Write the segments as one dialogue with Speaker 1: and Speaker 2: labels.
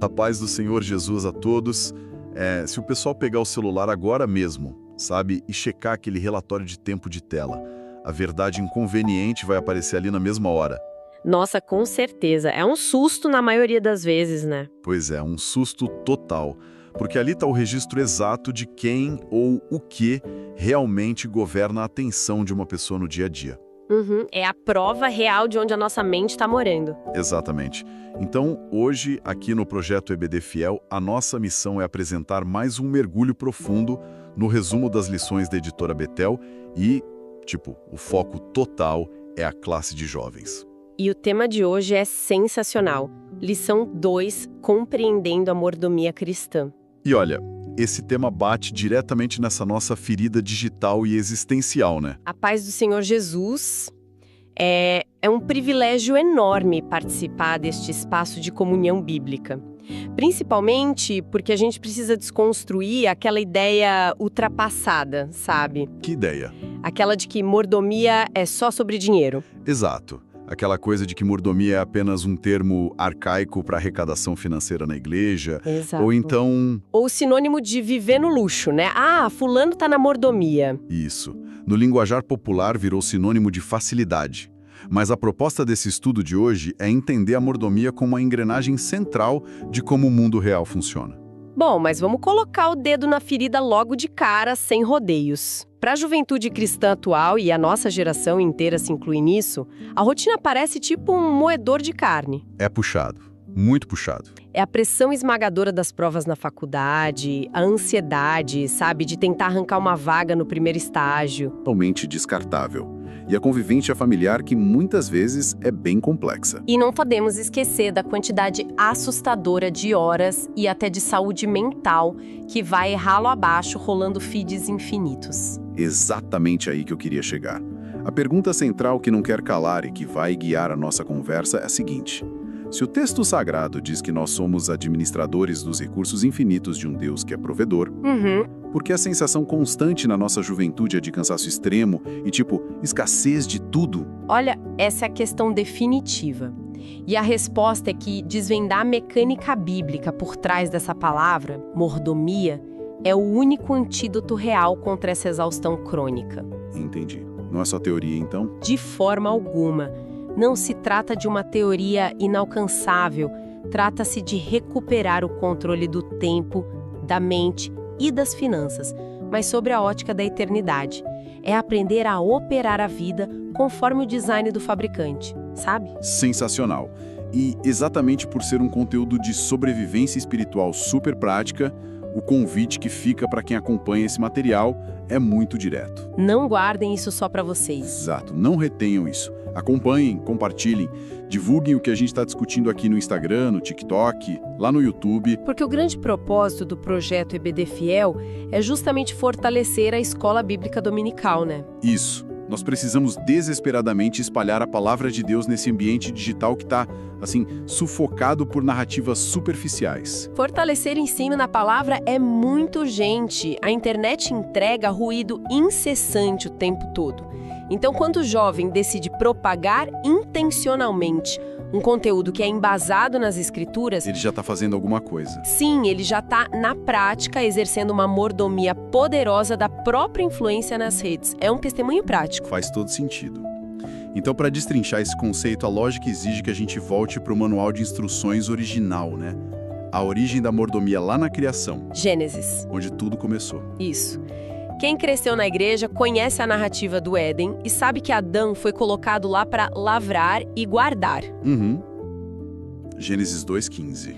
Speaker 1: A paz do Senhor Jesus a todos. Se o pessoal pegar o celular agora mesmo, sabe, e checar aquele relatório de tempo de tela, a verdade inconveniente vai aparecer ali na mesma hora.
Speaker 2: Nossa, com certeza. É um susto na maioria das vezes, né?
Speaker 1: Pois é, um susto total. Porque ali está o registro exato de quem ou o que realmente governa a atenção de uma pessoa no dia a dia.
Speaker 2: Uhum, é a prova real de onde a nossa mente está morando.
Speaker 1: Exatamente. Então, hoje, aqui no Projeto EBD Fiel, a nossa missão é apresentar mais um mergulho profundo no resumo das lições da editora Betel e, o foco total é a classe de jovens.
Speaker 2: E o tema de hoje é sensacional. Lição 2, Compreendendo a Mordomia Cristã.
Speaker 1: E olha, esse tema bate diretamente nessa nossa ferida digital e existencial, né?
Speaker 2: A paz do Senhor Jesus. É um privilégio enorme participar deste espaço de comunhão bíblica. Principalmente porque a gente precisa desconstruir aquela ideia ultrapassada, sabe?
Speaker 1: Que ideia?
Speaker 2: Aquela de que mordomia é só sobre dinheiro.
Speaker 1: Exato. Aquela coisa de que mordomia é apenas um termo arcaico para arrecadação financeira na igreja.
Speaker 2: Exato.
Speaker 1: Ou então...
Speaker 2: Ou sinônimo de viver no luxo, né? Ah, fulano tá na mordomia.
Speaker 1: Isso. No linguajar popular virou sinônimo de facilidade. Mas a proposta desse estudo de hoje é entender a mordomia como uma engrenagem central de como o mundo real funciona.
Speaker 2: Bom, mas vamos colocar o dedo na ferida logo de cara, sem rodeios. Para a juventude cristã atual, e a nossa geração inteira se inclui nisso, a rotina parece tipo um moedor de carne.
Speaker 1: É puxado, muito puxado.
Speaker 2: É a pressão esmagadora das provas na faculdade, a ansiedade, sabe, de tentar arrancar uma vaga no primeiro estágio.
Speaker 1: Totalmente descartável. E a convivência familiar que muitas vezes é bem complexa.
Speaker 2: E não podemos esquecer da quantidade assustadora de horas e até de saúde mental que vai ralo abaixo rolando feeds infinitos.
Speaker 1: Exatamente aí que eu queria chegar. A pergunta central que não quer calar e que vai guiar a nossa conversa é a seguinte: se o texto sagrado diz que nós somos administradores dos recursos infinitos de um Deus que é provedor, por que a sensação constante na nossa juventude é de cansaço extremo e, escassez de tudo?
Speaker 2: Olha, essa é a questão definitiva. E a resposta é que desvendar a mecânica bíblica por trás dessa palavra, mordomia, é o único antídoto real contra essa exaustão crônica.
Speaker 1: Entendi. Não é só teoria, então?
Speaker 2: De forma alguma. Não se trata de uma teoria inalcançável, trata-se de recuperar o controle do tempo, da mente e das finanças, mas sobre a ótica da eternidade. É aprender a operar a vida conforme o design do fabricante, sabe?
Speaker 1: Sensacional. E exatamente por ser um conteúdo de sobrevivência espiritual super prática, o convite que fica para quem acompanha esse material é muito direto.
Speaker 2: Não guardem isso só para vocês.
Speaker 1: Exato, não retenham isso. Acompanhem, compartilhem, divulguem o que a gente está discutindo aqui no Instagram, no TikTok, lá no YouTube.
Speaker 2: Porque o grande propósito do projeto EBD Fiel é justamente fortalecer a escola bíblica dominical, né?
Speaker 1: Isso. Nós precisamos desesperadamente espalhar a palavra de Deus nesse ambiente digital que está, sufocado por narrativas superficiais.
Speaker 2: Fortalecer ensino na palavra é muito urgente. A internet entrega ruído incessante o tempo todo. Então, quando o jovem decide propagar intencionalmente um conteúdo que é embasado nas escrituras...
Speaker 1: Ele já está fazendo alguma coisa.
Speaker 2: Sim, ele já está, na prática, exercendo uma mordomia poderosa da própria influência nas redes. É um testemunho prático.
Speaker 1: Faz todo sentido. Então, para destrinchar esse conceito, a lógica exige que a gente volte para o manual de instruções original, né? A origem da mordomia lá na criação.
Speaker 2: Gênesis.
Speaker 1: Onde tudo começou.
Speaker 2: Isso. Quem cresceu na igreja conhece a narrativa do Éden e sabe que Adão foi colocado lá para lavrar e guardar.
Speaker 1: Gênesis 2:15.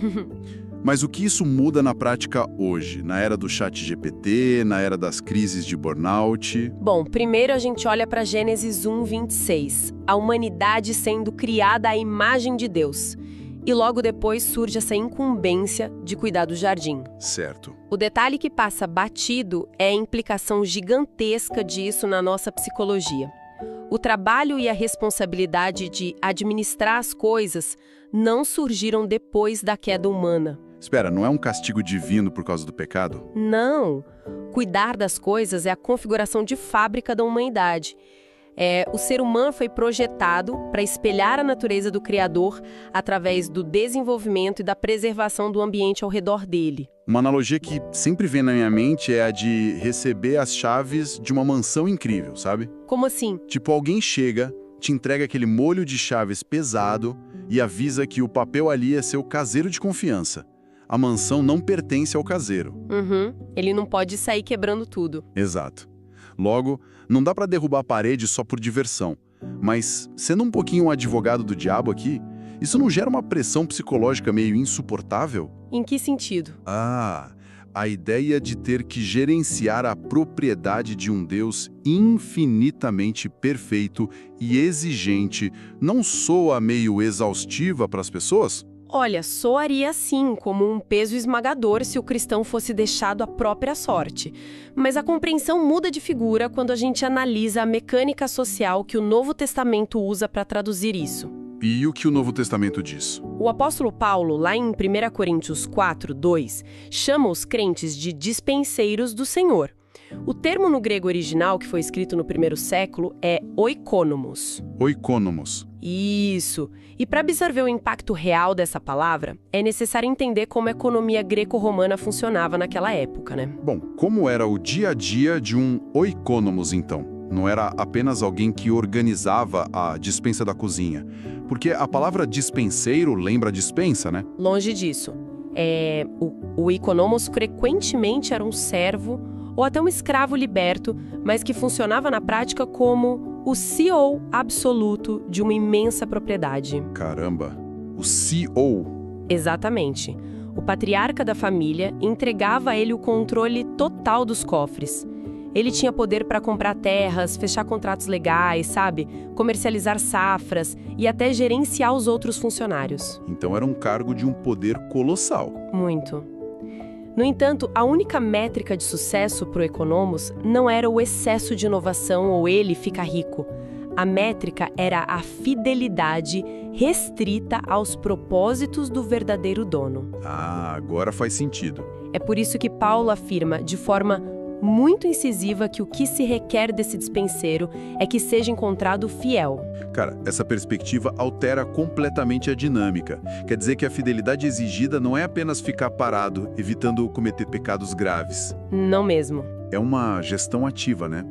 Speaker 1: Mas o que isso muda na prática hoje, na era do ChatGPT, na era das crises de burnout?
Speaker 2: Bom, primeiro a gente olha para Gênesis 1:26, a humanidade sendo criada à imagem de Deus. E logo depois surge essa incumbência de cuidar do jardim.
Speaker 1: Certo.
Speaker 2: O detalhe que passa batido é a implicação gigantesca disso na nossa psicologia. O trabalho e a responsabilidade de administrar as coisas não surgiram depois da queda humana.
Speaker 1: Espera, não é um castigo divino por causa do pecado?
Speaker 2: Não. Cuidar das coisas é a configuração de fábrica da humanidade. O ser humano foi projetado para espelhar a natureza do Criador através do desenvolvimento e da preservação do ambiente ao redor dele.
Speaker 1: Uma analogia que sempre vem na minha mente é a de receber as chaves de uma mansão incrível, sabe?
Speaker 2: Como assim?
Speaker 1: Tipo, alguém chega, te entrega aquele molho de chaves pesado e avisa que o papel ali é seu caseiro de confiança. A mansão não pertence ao caseiro.
Speaker 2: Ele não pode sair quebrando tudo.
Speaker 1: Exato. Logo, não dá pra derrubar a parede só por diversão. Mas, sendo um pouquinho um advogado do diabo aqui, isso não gera uma pressão psicológica meio insuportável?
Speaker 2: Em que sentido?
Speaker 1: A ideia de ter que gerenciar a propriedade de um Deus infinitamente perfeito e exigente não soa meio exaustiva para as pessoas?
Speaker 2: Olha, soaria assim, como um peso esmagador se o cristão fosse deixado à própria sorte. Mas a compreensão muda de figura quando a gente analisa a mecânica social que o Novo Testamento usa para traduzir isso.
Speaker 1: E o que o Novo Testamento diz?
Speaker 2: O apóstolo Paulo, lá em 1 Coríntios 4:2, chama os crentes de dispenseiros do Senhor. O termo no grego original, que foi escrito no primeiro século, é oikonomos.
Speaker 1: Oikonomos.
Speaker 2: Isso. E para absorver o impacto real dessa palavra, é necessário entender como a economia greco-romana funcionava naquela época, né?
Speaker 1: Bom, como era o dia a dia de um oikonomos, então? Não era apenas alguém que organizava a despensa da cozinha. Porque a palavra dispenseiro lembra dispensa, né?
Speaker 2: Longe disso. O economos frequentemente era um servo ou até um escravo liberto, mas que funcionava na prática como o CEO absoluto de uma imensa propriedade.
Speaker 1: Caramba, o CEO?
Speaker 2: Exatamente. O patriarca da família entregava a ele o controle total dos cofres. Ele tinha poder para comprar terras, fechar contratos legais, sabe? Comercializar safras e até gerenciar os outros funcionários.
Speaker 1: Então era um cargo de um poder colossal.
Speaker 2: Muito. No entanto, a única métrica de sucesso para o economos não era o excesso de inovação ou ele ficar rico. A métrica era a fidelidade restrita aos propósitos do verdadeiro dono.
Speaker 1: Agora faz sentido.
Speaker 2: É por isso que Paulo afirma, de forma muito incisiva, que o que se requer desse dispenseiro é que seja encontrado fiel.
Speaker 1: Cara, essa perspectiva altera completamente a dinâmica. Quer dizer que a fidelidade exigida não é apenas ficar parado, evitando cometer pecados graves.
Speaker 2: Não mesmo.
Speaker 1: É uma gestão ativa, né?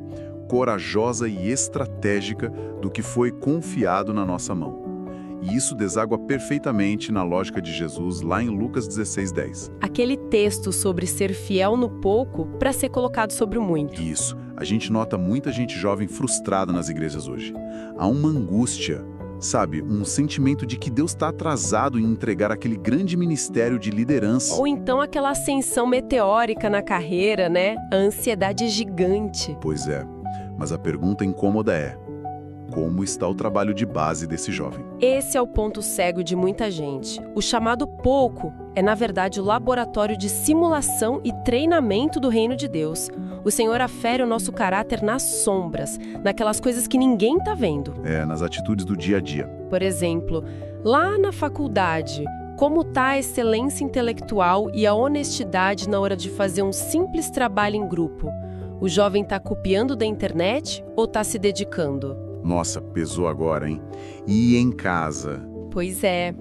Speaker 1: Corajosa e estratégica do que foi confiado na nossa mão. E isso deságua perfeitamente na lógica de Jesus lá em Lucas 16:10.
Speaker 2: Aquele texto sobre ser fiel no pouco para ser colocado sobre o muito.
Speaker 1: Isso. A gente nota muita gente jovem frustrada nas igrejas hoje. Há uma angústia, sabe? Um sentimento de que Deus está atrasado em entregar aquele grande ministério de liderança.
Speaker 2: Ou então aquela ascensão meteórica na carreira, né? A ansiedade gigante.
Speaker 1: Pois é. Mas a pergunta incômoda é: como está o trabalho de base desse jovem?
Speaker 2: Esse é o ponto cego de muita gente. O chamado pouco é, na verdade, o laboratório de simulação e treinamento do reino de Deus. O Senhor afere o nosso caráter nas sombras, naquelas coisas que ninguém está vendo.
Speaker 1: Nas atitudes do dia a dia.
Speaker 2: Por exemplo, lá na faculdade, como está a excelência intelectual e a honestidade na hora de fazer um simples trabalho em grupo? O jovem está copiando da internet ou está se dedicando?
Speaker 1: Nossa, pesou agora, hein? E em casa?
Speaker 2: Pois é.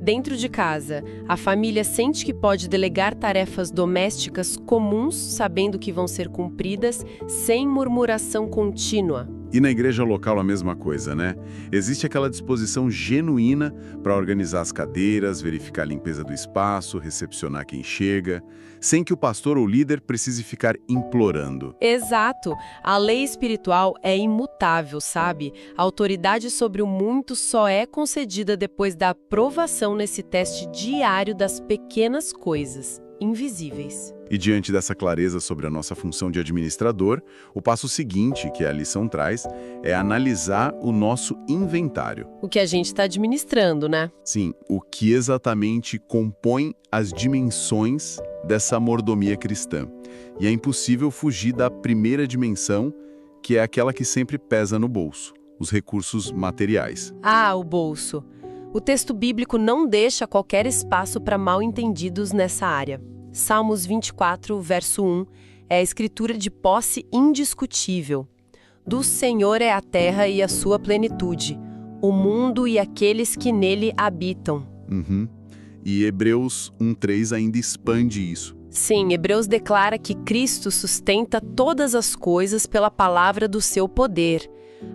Speaker 2: Dentro de casa, a família sente que pode delegar tarefas domésticas comuns, sabendo que vão ser cumpridas, sem murmuração contínua.
Speaker 1: E na igreja local a mesma coisa, né? Existe aquela disposição genuína para organizar as cadeiras, verificar a limpeza do espaço, recepcionar quem chega, sem que o pastor ou líder precise ficar implorando.
Speaker 2: Exato. A lei espiritual é imutável, sabe? A autoridade sobre o muito só é concedida depois da aprovação nesse teste diário das pequenas coisas invisíveis.
Speaker 1: E diante dessa clareza sobre a nossa função de administrador, o passo seguinte, que a lição traz, é analisar o nosso inventário.
Speaker 2: O que a gente está administrando, né?
Speaker 1: Sim, o que exatamente compõe as dimensões dessa mordomia cristã. E é impossível fugir da primeira dimensão, que é aquela que sempre pesa no bolso, os recursos materiais.
Speaker 2: O bolso. O texto bíblico não deixa qualquer espaço para mal-entendidos nessa área. Salmos 24, verso 1, é a escritura de posse indiscutível. Do Senhor é a terra e a sua plenitude, o mundo e aqueles que nele habitam.
Speaker 1: Uhum. E Hebreus 1:3 ainda expande isso.
Speaker 2: Sim, Hebreus declara que Cristo sustenta todas as coisas pela palavra do seu poder.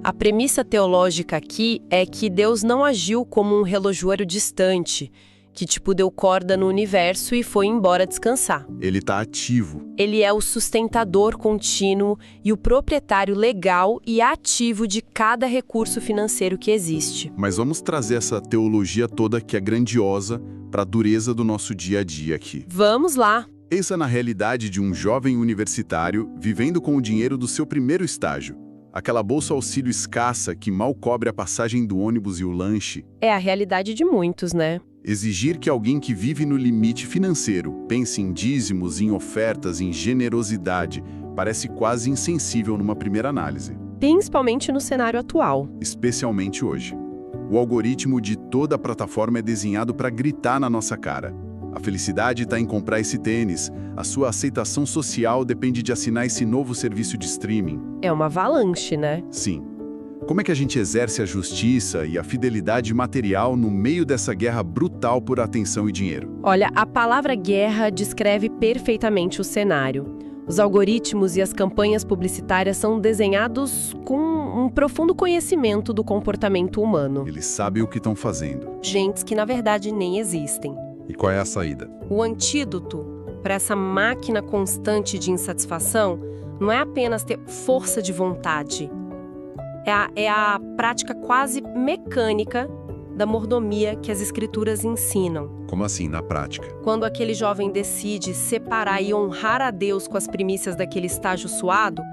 Speaker 2: A premissa teológica aqui é que Deus não agiu como um relojoeiro distante, que deu corda no universo e foi embora descansar.
Speaker 1: Ele está ativo.
Speaker 2: Ele é o sustentador contínuo e o proprietário legal e ativo de cada recurso financeiro que existe.
Speaker 1: Mas vamos trazer essa teologia toda que é grandiosa para a dureza do nosso dia a dia aqui.
Speaker 2: Vamos lá!
Speaker 1: Pensa na realidade de um jovem universitário vivendo com o dinheiro do seu primeiro estágio. Aquela bolsa auxílio escassa que mal cobre a passagem do ônibus e o lanche.
Speaker 2: É a realidade de muitos, né?
Speaker 1: Exigir que alguém que vive no limite financeiro pense em dízimos, em ofertas, em generosidade, parece quase insensível numa primeira análise.
Speaker 2: Principalmente no cenário atual.
Speaker 1: Especialmente hoje. O algoritmo de toda a plataforma é desenhado para gritar na nossa cara. A felicidade está em comprar esse tênis. A sua aceitação social depende de assinar esse novo serviço de streaming.
Speaker 2: É uma avalanche, né?
Speaker 1: Sim. Como é que a gente exerce a justiça e a fidelidade material no meio dessa guerra brutal por atenção e dinheiro?
Speaker 2: Olha, a palavra guerra descreve perfeitamente o cenário. Os algoritmos e as campanhas publicitárias são desenhados com um profundo conhecimento do comportamento humano.
Speaker 1: Eles sabem o que estão fazendo.
Speaker 2: Gentes que, na verdade, nem existem.
Speaker 1: E qual é a saída?
Speaker 2: O antídoto para essa máquina constante de insatisfação não é apenas ter força de vontade. É a prática quase mecânica da mordomia que as escrituras ensinam.
Speaker 1: Como assim, na prática?
Speaker 2: Quando aquele jovem decide separar e honrar a Deus com as primícias daquele estágio suado,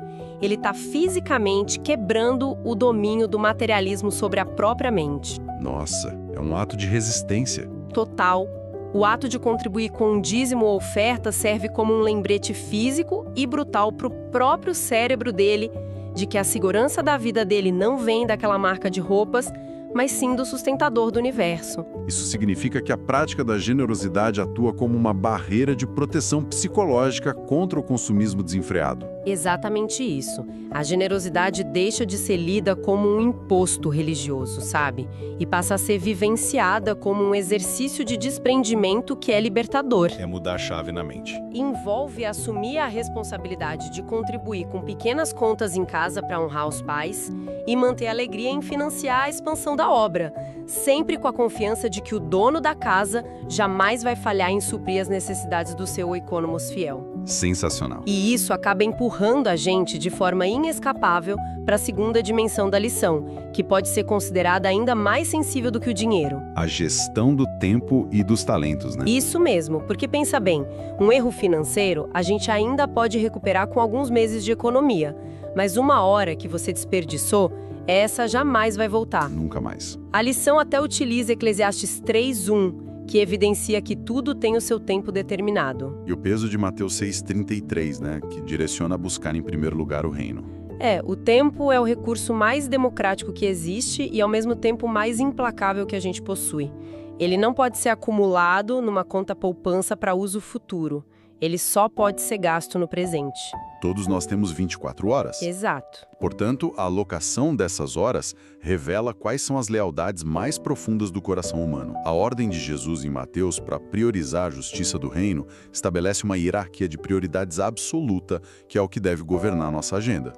Speaker 2: ele está fisicamente quebrando o domínio do materialismo sobre a própria mente.
Speaker 1: Nossa, é um ato de resistência.
Speaker 2: Total. O ato de contribuir com um dízimo ou oferta serve como um lembrete físico e brutal para o próprio cérebro dele de que a segurança da vida dele não vem daquela marca de roupas, mas sim do sustentador do universo.
Speaker 1: Isso significa que a prática da generosidade atua como uma barreira de proteção psicológica contra o consumismo desenfreado.
Speaker 2: Exatamente isso. A generosidade deixa de ser lida como um imposto religioso, sabe? E passa a ser vivenciada como um exercício de desprendimento que é libertador.
Speaker 1: É mudar a chave na mente.
Speaker 2: Envolve assumir a responsabilidade de contribuir com pequenas contas em casa para honrar os pais e manter a alegria em financiar a expansão da obra, sempre com a confiança de que o dono da casa jamais vai falhar em suprir as necessidades do seu economos fiel.
Speaker 1: Sensacional.
Speaker 2: E isso acaba empurrando a gente de forma inescapável para a segunda dimensão da lição, que pode ser considerada ainda mais sensível do que o dinheiro.
Speaker 1: A gestão do tempo e dos talentos, né?
Speaker 2: Isso mesmo, porque pensa bem, um erro financeiro a gente ainda pode recuperar com alguns meses de economia, mas uma hora que você desperdiçou, essa jamais vai voltar.
Speaker 1: Nunca mais.
Speaker 2: A lição até utiliza Eclesiastes 3:1, que evidencia que tudo tem o seu tempo determinado.
Speaker 1: E o peso de Mateus 6,33, né? Que direciona a buscar em primeiro lugar o reino.
Speaker 2: O tempo é o recurso mais democrático que existe e, ao mesmo tempo, mais implacável que a gente possui. Ele não pode ser acumulado numa conta poupança para uso futuro. Ele só pode ser gasto no presente.
Speaker 1: Todos nós temos 24 horas.
Speaker 2: Exato.
Speaker 1: Portanto, a alocação dessas horas revela quais são as lealdades mais profundas do coração humano. A ordem de Jesus em Mateus para priorizar a justiça do reino estabelece uma hierarquia de prioridades absoluta, que é o que deve governar a nossa agenda.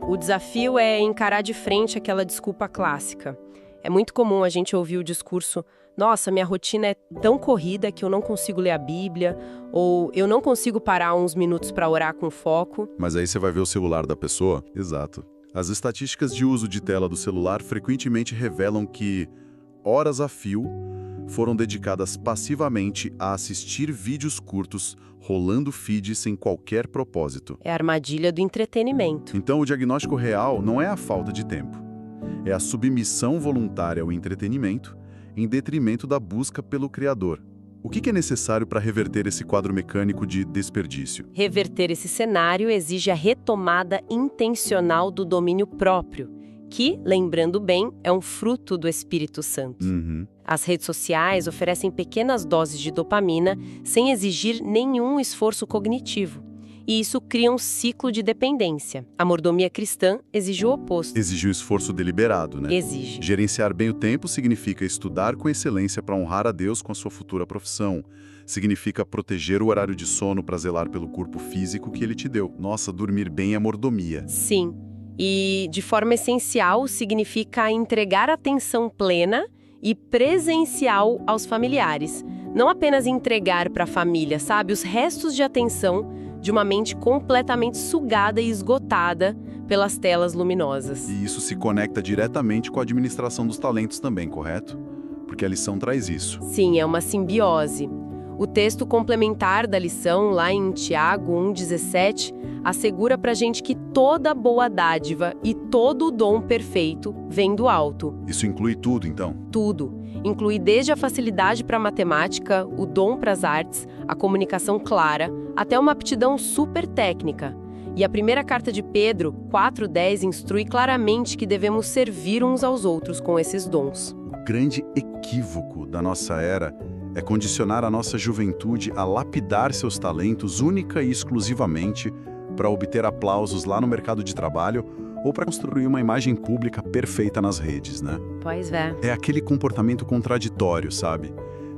Speaker 2: O desafio é encarar de frente aquela desculpa clássica. É muito comum a gente ouvir o discurso: nossa, minha rotina é tão corrida que eu não consigo ler a Bíblia, ou eu não consigo parar uns minutos para orar com foco.
Speaker 1: Mas aí você vai ver o celular da pessoa? Exato. As estatísticas de uso de tela do celular frequentemente revelam que horas a fio foram dedicadas passivamente a assistir vídeos curtos, rolando feed sem qualquer propósito.
Speaker 2: É a armadilha do entretenimento.
Speaker 1: Então, o diagnóstico real não é a falta de tempo. É a submissão voluntária ao entretenimento em detrimento da busca pelo Criador. O que é necessário para reverter esse quadro mecânico de desperdício?
Speaker 2: Reverter esse cenário exige a retomada intencional do domínio próprio, que, lembrando bem, é um fruto do Espírito Santo. As redes sociais oferecem pequenas doses de dopamina sem exigir nenhum esforço cognitivo. E isso cria um ciclo de dependência. A mordomia cristã exige o oposto.
Speaker 1: Exige um esforço deliberado, né?
Speaker 2: Exige.
Speaker 1: Gerenciar bem o tempo significa estudar com excelência para honrar a Deus com a sua futura profissão. Significa proteger o horário de sono para zelar pelo corpo físico que ele te deu. Nossa, dormir bem é mordomia.
Speaker 2: Sim. E, de forma essencial, significa entregar atenção plena e presencial aos familiares. Não apenas entregar para a família, sabe, os restos de atenção de uma mente completamente sugada e esgotada pelas telas luminosas.
Speaker 1: E isso se conecta diretamente com a administração dos talentos também, correto? Porque a lição traz isso.
Speaker 2: Sim, é uma simbiose. O texto complementar da lição, lá em Tiago 1,17, assegura pra gente que toda boa dádiva e todo o dom perfeito vem do alto.
Speaker 1: Isso inclui tudo, então?
Speaker 2: Tudo. Inclui desde a facilidade para a matemática, o dom para as artes, a comunicação clara, até uma aptidão super técnica. E a primeira carta de Pedro, 4:10, instrui claramente que devemos servir uns aos outros com esses dons.
Speaker 1: O grande equívoco da nossa era é condicionar a nossa juventude a lapidar seus talentos única e exclusivamente para obter aplausos lá no mercado de trabalho ou para construir uma imagem pública perfeita nas redes, né?
Speaker 2: Pois é.
Speaker 1: É aquele comportamento contraditório, sabe?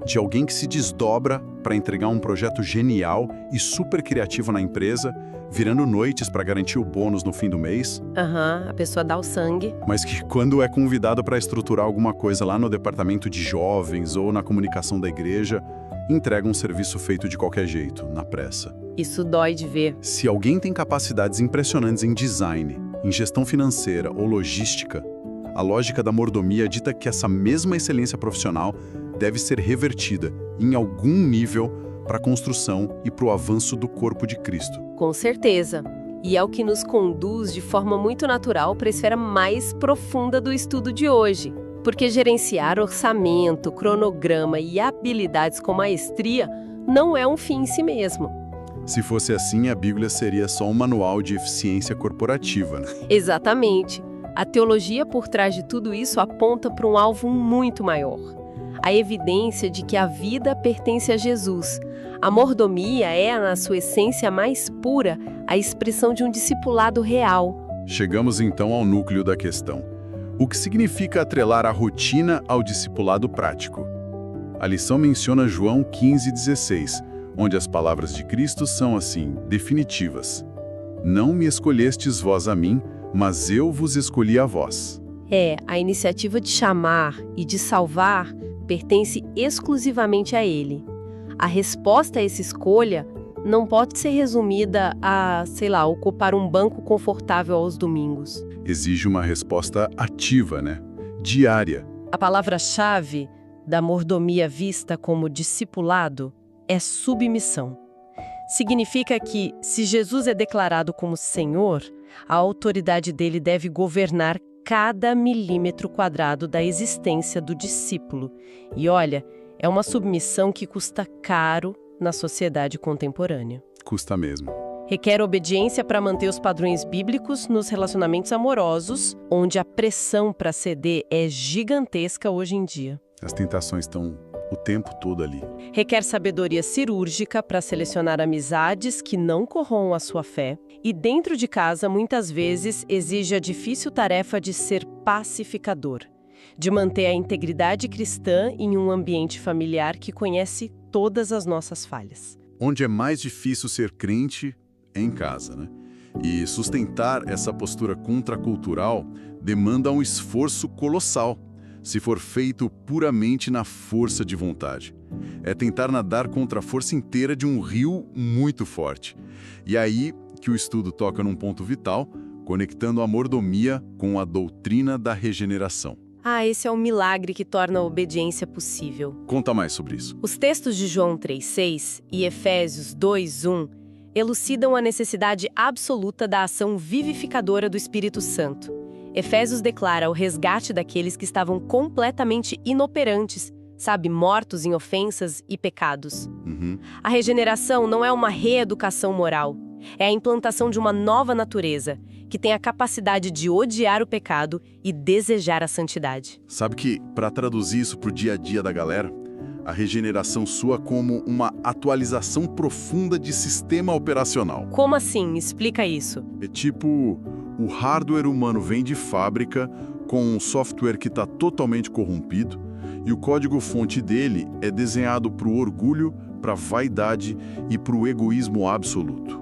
Speaker 1: De alguém que se desdobra para entregar um projeto genial e super criativo na empresa, virando noites para garantir o bônus no fim do mês.
Speaker 2: A pessoa dá o sangue.
Speaker 1: Mas que quando é convidado para estruturar alguma coisa lá no departamento de jovens ou na comunicação da igreja, entrega um serviço feito de qualquer jeito, na pressa.
Speaker 2: Isso dói de ver.
Speaker 1: Se alguém tem capacidades impressionantes em design, em gestão financeira ou logística, a lógica da mordomia dita que essa mesma excelência profissional deve ser revertida, em algum nível, para a construção e para o avanço do corpo de Cristo.
Speaker 2: Com certeza. E é o que nos conduz de forma muito natural para a esfera mais profunda do estudo de hoje. Porque gerenciar orçamento, cronograma e habilidades com maestria não é um fim em si mesmo.
Speaker 1: Se fosse assim, a Bíblia seria só um manual de eficiência corporativa, né?
Speaker 2: Exatamente. A teologia por trás de tudo isso aponta para um alvo muito maior. A evidência de que a vida pertence a Jesus. A mordomia é, na sua essência mais pura, a expressão de um discipulado real.
Speaker 1: Chegamos então ao núcleo da questão. O que significa atrelar a rotina ao discipulado prático? A lição menciona João 15,16, onde as palavras de Cristo são assim, definitivas. Não me escolhestes vós a mim, mas eu vos escolhi a vós.
Speaker 2: A iniciativa de chamar e de salvar pertence exclusivamente a Ele. A resposta a essa escolha não pode ser resumida a, ocupar um banco confortável aos domingos.
Speaker 1: Exige uma resposta ativa, né? Diária.
Speaker 2: A palavra-chave da mordomia vista como discipulado é submissão. Significa que, se Jesus é declarado como Senhor, a autoridade dele deve governar cada milímetro quadrado da existência do discípulo. E olha, é uma submissão que custa caro na sociedade contemporânea.
Speaker 1: Custa mesmo.
Speaker 2: Requer obediência para manter os padrões bíblicos nos relacionamentos amorosos, onde a pressão para ceder é gigantesca hoje em dia.
Speaker 1: As tentações estão o tempo todo ali.
Speaker 2: Requer sabedoria cirúrgica para selecionar amizades que não corroam a sua fé. E dentro de casa, muitas vezes, exige a difícil tarefa de ser pacificador, de manter a integridade cristã em um ambiente familiar que conhece todas as nossas falhas.
Speaker 1: Onde é mais difícil ser crente é em casa, né? E sustentar essa postura contracultural demanda um esforço colossal, se for feito puramente na força de vontade. É tentar nadar contra a força inteira de um rio muito forte. E aí que o estudo toca num ponto vital, conectando a mordomia com a doutrina da regeneração.
Speaker 2: Esse é o milagre que torna a obediência possível.
Speaker 1: Conta mais sobre isso.
Speaker 2: Os textos de João 3,6 e Efésios 2,1 elucidam a necessidade absoluta da ação vivificadora do Espírito Santo. Efésios declara o resgate daqueles que estavam completamente inoperantes, mortos em ofensas e pecados. A regeneração não é uma reeducação moral, é a implantação de uma nova natureza, que tem a capacidade de odiar o pecado e desejar a santidade.
Speaker 1: Sabe que, para traduzir isso para o dia a dia da galera, a regeneração soa como uma atualização profunda de sistema operacional.
Speaker 2: Como assim? Explica isso.
Speaker 1: É tipo, o hardware humano vem de fábrica com um software que está totalmente corrompido e o código-fonte dele é desenhado para o orgulho, para a vaidade e para o egoísmo absoluto.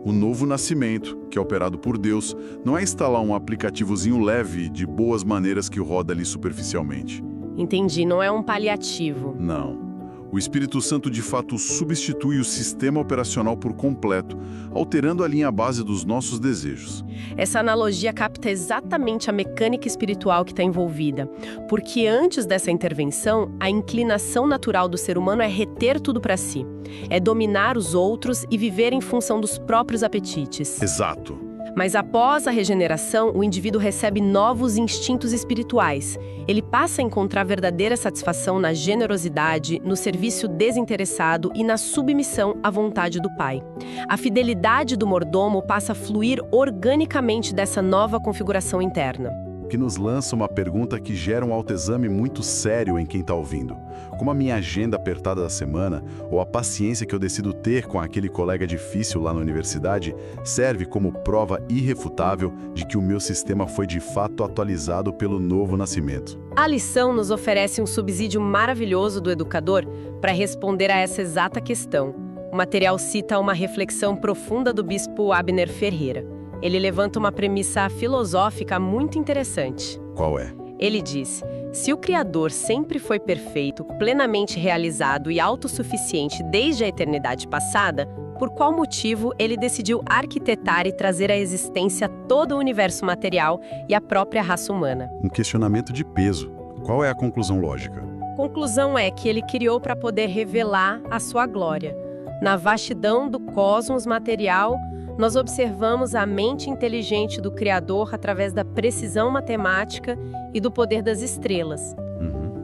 Speaker 1: O novo nascimento, que é operado por Deus, não é instalar um aplicativozinho leve de boas maneiras que roda ali superficialmente.
Speaker 2: Entendi, não é um paliativo.
Speaker 1: Não. O Espírito Santo de fato substitui o sistema operacional por completo, alterando a linha base dos nossos desejos.
Speaker 2: Essa analogia capta exatamente a mecânica espiritual que está envolvida. Porque antes dessa intervenção, a inclinação natural do ser humano é reter tudo para si. É dominar os outros e viver em função dos próprios apetites.
Speaker 1: Exato.
Speaker 2: Mas após a regeneração, o indivíduo recebe novos instintos espirituais. Ele passa a encontrar verdadeira satisfação na generosidade, no serviço desinteressado e na submissão à vontade do Pai. A fidelidade do mordomo passa a fluir organicamente dessa nova configuração interna.
Speaker 1: Que nos lança uma pergunta que gera um autoexame muito sério em quem está ouvindo. Como a minha agenda apertada da semana, ou a paciência que eu decido ter com aquele colega difícil lá na universidade, serve como prova irrefutável de que o meu sistema foi de fato atualizado pelo novo nascimento.
Speaker 2: A lição nos oferece um subsídio maravilhoso do educador para responder a essa exata questão. O material cita uma reflexão profunda do bispo Abner Ferreira. Ele levanta uma premissa filosófica muito interessante.
Speaker 1: Qual é?
Speaker 2: Ele diz: se o Criador sempre foi perfeito, plenamente realizado e autossuficiente desde a eternidade passada, por qual motivo ele decidiu arquitetar e trazer à existência todo o universo material e a própria raça humana?
Speaker 1: Um questionamento de peso. Qual é a conclusão lógica?
Speaker 2: A conclusão é que ele criou para poder revelar a sua glória. Na vastidão do cosmos material, nós observamos a mente inteligente do Criador através da precisão matemática e do poder das estrelas.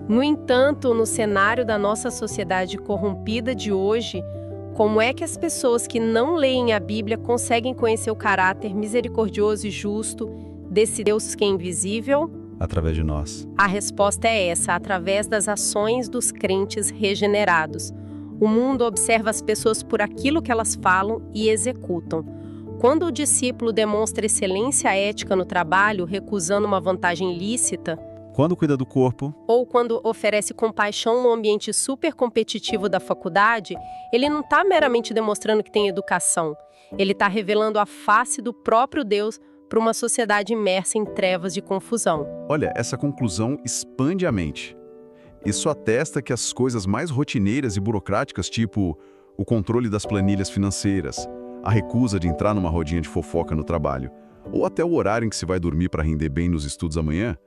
Speaker 2: No entanto, no cenário da nossa sociedade corrompida de hoje, como é que as pessoas que não leem a Bíblia conseguem conhecer o caráter misericordioso e justo desse Deus que é invisível?
Speaker 1: Através de nós.
Speaker 2: A resposta é essa, através das ações dos crentes regenerados. O mundo observa as pessoas por aquilo que elas falam e executam. Quando o discípulo demonstra excelência ética no trabalho, recusando uma vantagem lícita,
Speaker 1: quando cuida do corpo,
Speaker 2: ou quando oferece compaixão no ambiente super competitivo da faculdade, ele não está meramente demonstrando que tem educação. Ele está revelando a face do próprio Deus para uma sociedade imersa em trevas de confusão.
Speaker 1: Olha, essa conclusão expande a mente. Isso atesta que as coisas mais rotineiras e burocráticas, tipo o controle das planilhas financeiras, a recusa de entrar numa rodinha de fofoca no trabalho, ou até o horário em que se vai dormir para render bem nos estudos amanhã,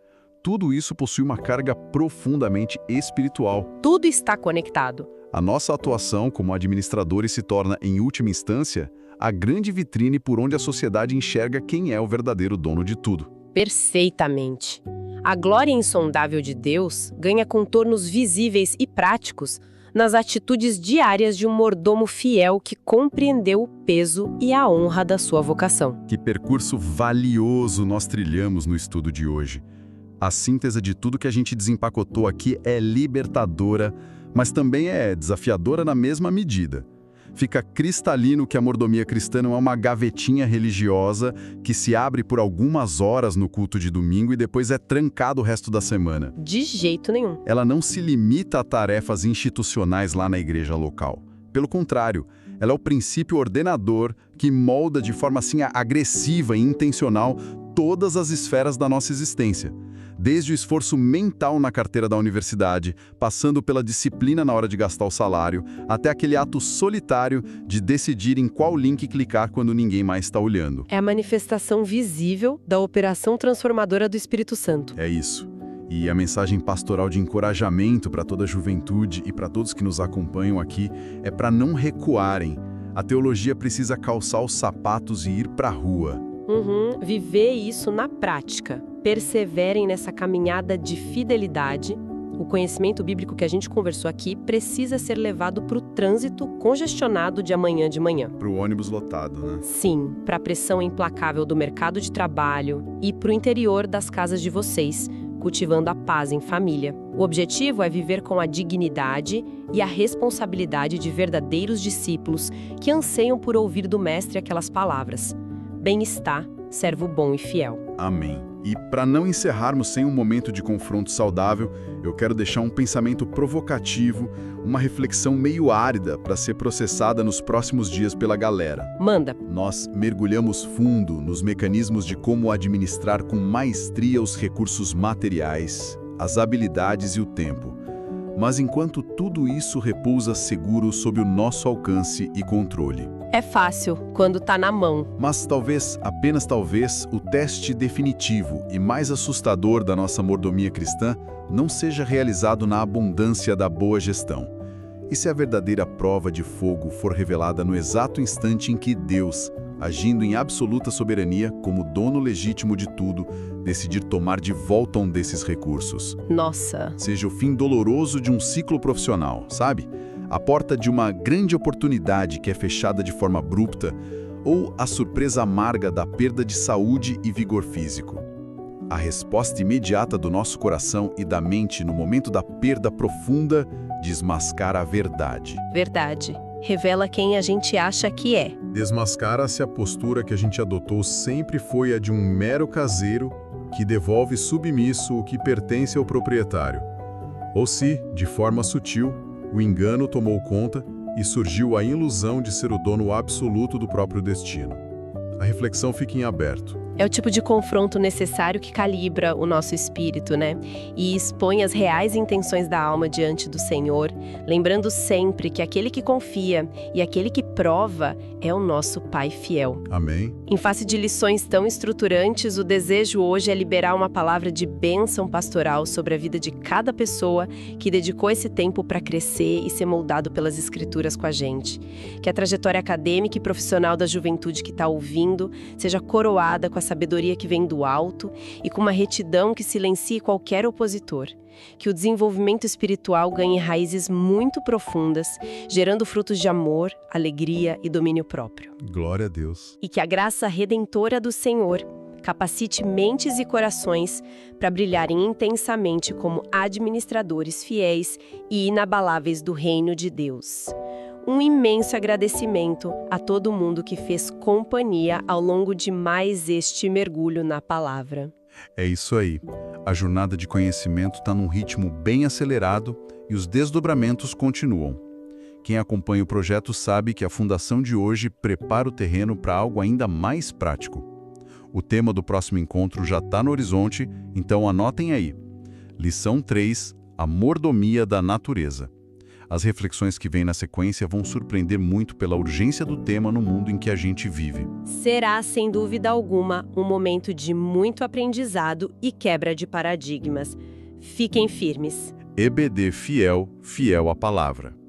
Speaker 1: tudo isso possui uma carga profundamente espiritual.
Speaker 2: Tudo está conectado.
Speaker 1: A nossa atuação como administradores se torna, em última instância, a grande vitrine por onde a sociedade enxerga quem é o verdadeiro dono de tudo.
Speaker 2: Perfeitamente. A glória insondável de Deus ganha contornos visíveis e práticos nas atitudes diárias de um mordomo fiel que compreendeu o peso e a honra da sua vocação.
Speaker 1: Que percurso valioso nós trilhamos no estudo de hoje. A síntese de tudo que a gente desempacotou aqui é libertadora, mas também é desafiadora na mesma medida. Fica cristalino que a mordomia cristã não é uma gavetinha religiosa que se abre por algumas horas no culto de domingo e depois é trancado o resto da semana.
Speaker 2: De jeito nenhum.
Speaker 1: Ela não se limita a tarefas institucionais lá na igreja local. Pelo contrário, ela é o princípio ordenador que molda de forma assim agressiva e intencional todas as esferas da nossa existência. Desde o esforço mental na carteira da universidade, passando pela disciplina na hora de gastar o salário, até aquele ato solitário de decidir em qual link clicar quando ninguém mais está olhando.
Speaker 2: É a manifestação visível da operação transformadora do Espírito Santo.
Speaker 1: É isso. E a mensagem pastoral de encorajamento para toda a juventude e para todos que nos acompanham aqui é para não recuarem. A teologia precisa calçar os sapatos e ir para a rua.
Speaker 2: Viver isso na prática. Perseverem nessa caminhada de fidelidade. O conhecimento bíblico que a gente conversou aqui precisa ser levado para o trânsito congestionado de amanhã de manhã.
Speaker 1: Para o ônibus lotado, né?
Speaker 2: Sim, para a pressão implacável do mercado de trabalho e para o interior das casas de vocês, cultivando a paz em família. O objetivo é viver com a dignidade e a responsabilidade de verdadeiros discípulos que anseiam por ouvir do Mestre aquelas palavras: bem-estar, servo bom e fiel.
Speaker 1: Amém. E para não encerrarmos sem um momento de confronto saudável, eu quero deixar um pensamento provocativo, uma reflexão meio árida para ser processada nos próximos dias pela galera.
Speaker 2: Manda.
Speaker 1: Nós mergulhamos fundo nos mecanismos de como administrar com maestria os recursos materiais, as habilidades e o tempo. Mas enquanto tudo isso repousa seguro sob o nosso alcance e controle.
Speaker 2: É fácil quando tá na mão.
Speaker 1: Mas talvez, apenas talvez, o teste definitivo e mais assustador da nossa mordomia cristã não seja realizado na abundância da boa gestão. E se a verdadeira prova de fogo for revelada no exato instante em que Deus, agindo em absoluta soberania como dono legítimo de tudo, decidir tomar de volta um desses recursos?
Speaker 2: Nossa.
Speaker 1: Seja o fim doloroso de um ciclo profissional, sabe? A porta de uma grande oportunidade que é fechada de forma abrupta, ou a surpresa amarga da perda de saúde e vigor físico. A resposta imediata do nosso coração e da mente no momento da perda profunda desmascara a verdade.
Speaker 2: Verdade. Revela quem a gente acha que é.
Speaker 1: Desmascara se a postura que a gente adotou sempre foi a de um mero caseiro que devolve submisso o que pertence ao proprietário. Ou se, de forma sutil, o engano tomou conta e surgiu a ilusão de ser o dono absoluto do próprio destino. A reflexão fica em aberto.
Speaker 2: É o tipo de confronto necessário que calibra o nosso espírito, né? E expõe as reais intenções da alma diante do Senhor, lembrando sempre que aquele que confia e aquele que prova é o nosso Pai fiel.
Speaker 1: Amém.
Speaker 2: Em face de lições tão estruturantes, o desejo hoje é liberar uma palavra de bênção pastoral sobre a vida de cada pessoa que dedicou esse tempo para crescer e ser moldado pelas Escrituras com a gente. Que a trajetória acadêmica e profissional da juventude que está ouvindo seja coroada com a sabedoria que vem do alto e com uma retidão que silencie qualquer opositor. Que o desenvolvimento espiritual ganhe raízes muito profundas, gerando frutos de amor, alegria e domínio próprio.
Speaker 1: Glória a Deus.
Speaker 2: E que a graça redentora do Senhor capacite mentes e corações para brilharem intensamente como administradores fiéis e inabaláveis do reino de Deus. Um imenso agradecimento a todo mundo que fez companhia ao longo de mais este mergulho na palavra.
Speaker 1: É isso aí. A jornada de conhecimento está num ritmo bem acelerado e os desdobramentos continuam. Quem acompanha o projeto sabe que a fundação de hoje prepara o terreno para algo ainda mais prático. O tema do próximo encontro já está no horizonte, então anotem aí. Lição 3, a mordomia da natureza. As reflexões que vêm na sequência vão surpreender muito pela urgência do tema no mundo em que a gente vive.
Speaker 2: Será, sem dúvida alguma, um momento de muito aprendizado e quebra de paradigmas. Fiquem firmes.
Speaker 1: EBD Fiel, fiel à palavra.